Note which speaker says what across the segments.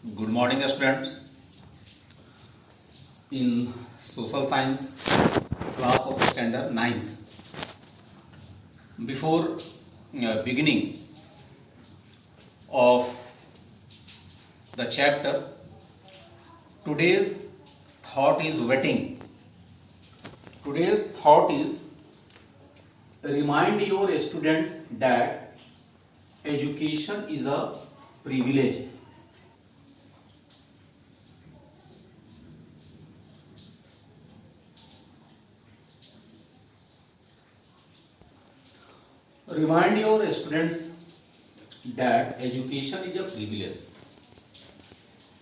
Speaker 1: Good morning, students. In social science class of standard 9th, before beginning of the chapter, today's thought is waiting. Today's thought is remind your students that education is a privilege. Remind your students that education is a privilege.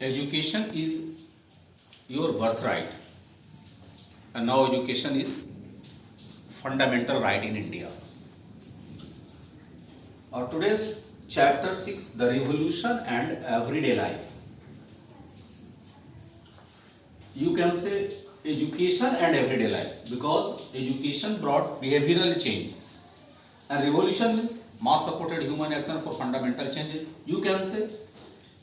Speaker 1: Education is your birthright, and now education is fundamental right in India. Today's chapter 6, the revolution and everyday life. You can say education and everyday life because education brought behavioral change. And revolution means mass supported human action for fundamental changes. You can say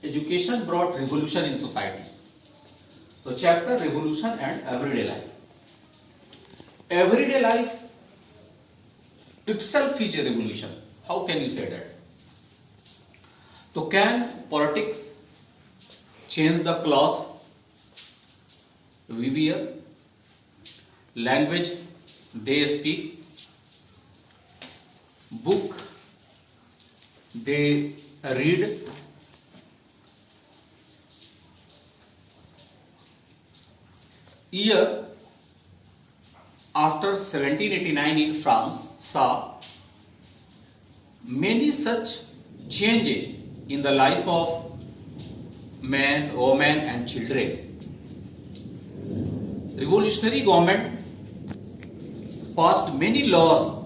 Speaker 1: education brought revolution in society. So chapter revolution and everyday life. Everyday life itself is a revolution. How can you say that? So can politics change the cloth we wear, language they speak, book they read, year after 1789 in France saw many such changes in the life of men, women and children. Revolutionary government passed many laws.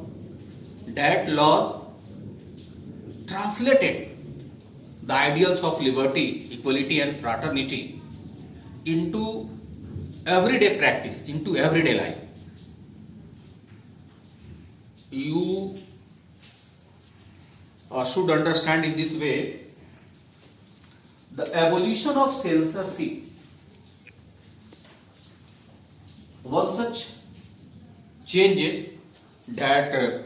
Speaker 1: That laws translated the ideals of liberty, equality and fraternity into everyday practice, into everyday life. You should understand in this way the abolition of censorship. One such change that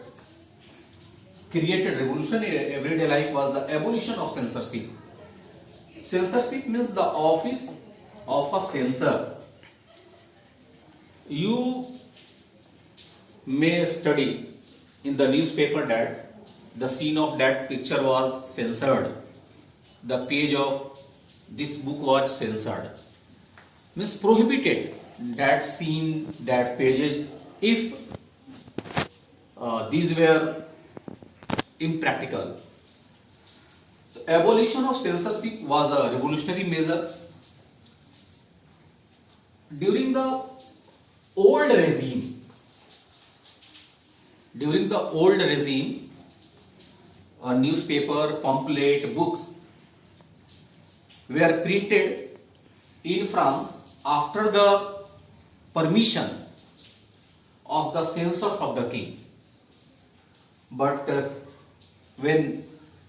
Speaker 1: created revolution in everyday life was the abolition of censorship. Censorship means the office of a censor. You may study in the newspaper that the scene of that picture was censored. The page of this book was censored. Means prohibited that scene, that pages if these were impractical. The abolition of censorship was a revolutionary measure. During the old regime, a newspaper, pamphlet, books were printed in France after the permission of the censors of the king. But when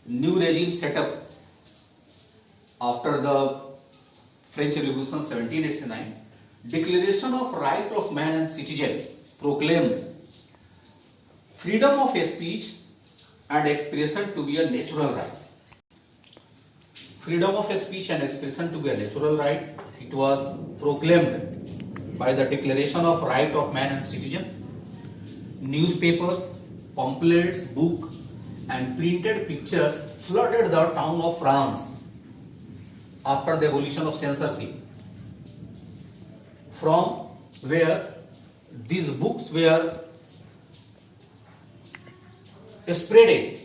Speaker 1: new regime set up after the French Revolution 1789, Declaration of Right of Man and Citizen proclaimed freedom of speech and expression to be a natural right. Freedom of speech and expression to be a natural right. It was proclaimed by the Declaration of Right of Man and Citizen. Newspapers, pamphlets, books and printed pictures flooded the town of France after the abolition of censorship, from where these books were spreaded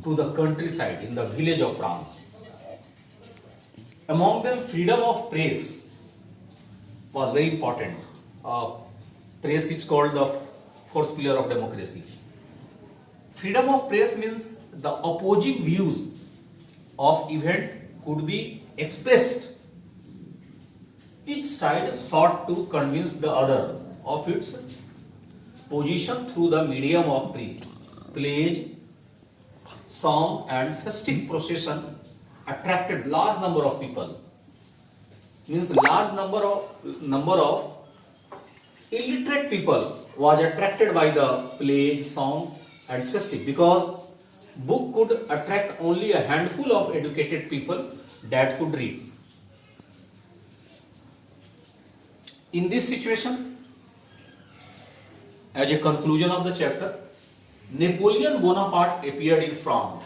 Speaker 1: to the countryside in the village of France. Among them, freedom of press was very important. Press is called the fourth pillar of democracy. Freedom of press means the opposing views of event could be expressed. Each side sought to convince the other of its position through the medium of plays, song and festive procession attracted large number of people means large number of illiterate people was attracted by the plays, song and festive, because book could attract only a handful of educated people that could read. In this situation, as a conclusion of the chapter, Napoleon Bonaparte appeared in France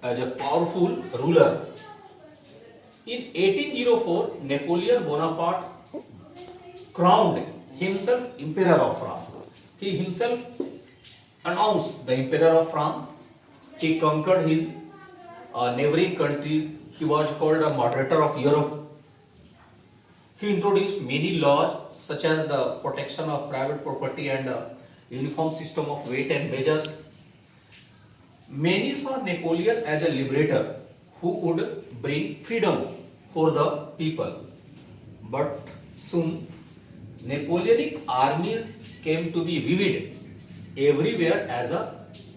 Speaker 1: as a powerful ruler. In 1804, Napoleon Bonaparte crowned himself Emperor of France. He himself announced the Emperor of France. He conquered his neighboring countries. He was called a moderator of Europe. He introduced many laws such as the protection of private property and the uniform system of weight and measures. Many saw Napoleon as a liberator who would bring freedom for the people. But soon Napoleonic armies came to be viewed everywhere as a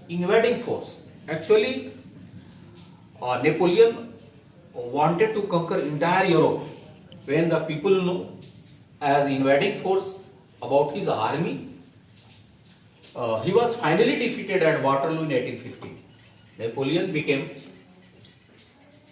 Speaker 1: invading force. Actually, Napoleon wanted to conquer entire Europe. When the people know as invading force about his army, he was finally defeated at Waterloo in 1815. Napoleon became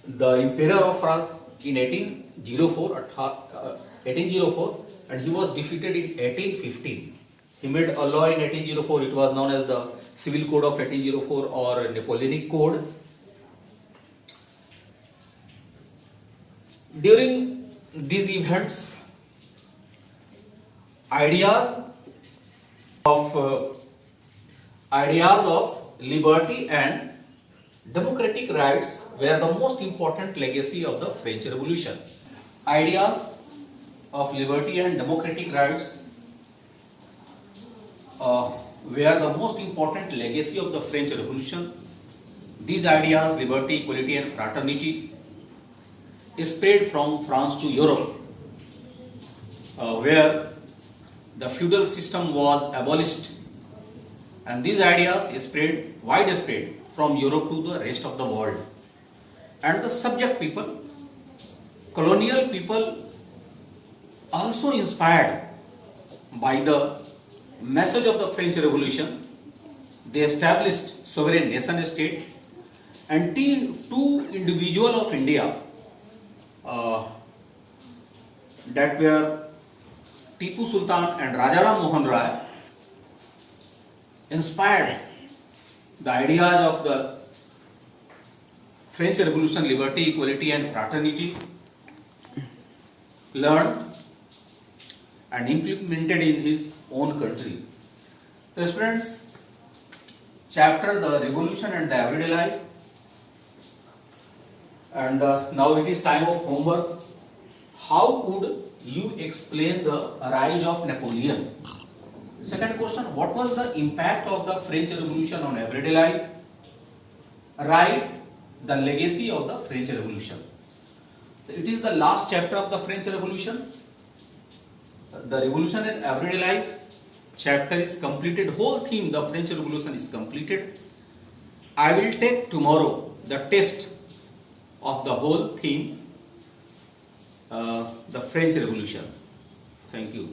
Speaker 1: the Emperor of France in 1804, and he was defeated in 1815. He made a law in 1804. It was known as the Civil Code of 1804 or Napoleonic Code. During these events, ideas of liberty and democratic rights were the most important legacy of the French Revolution. Ideas of liberty and democratic rights were the most important legacy of the French Revolution. These ideas, liberty, equality and fraternity, spread from France to Europe, where the feudal system was abolished, and these ideas spread widespread from Europe to the rest of the world. And the subject people, colonial people, also inspired by the message of the French Revolution, they established sovereign nation state, and two individuals of India that were Tipu Sultan and Rajaram Mohan Roy inspired the ideas of the French Revolution, liberty, equality and fraternity, learned and implemented in his own country. So students, chapter the revolution and the everyday life, and now it is time of homework. How would you explain the rise of Napoleon? Second question, what was the impact of the French Revolution on everyday life? Write the legacy of the French Revolution. It is the last chapter of the French Revolution. The revolution in everyday life chapter is completed. Whole theme, the French Revolution, is completed. I will take tomorrow the test of the whole theme, the French Revolution. Thank you.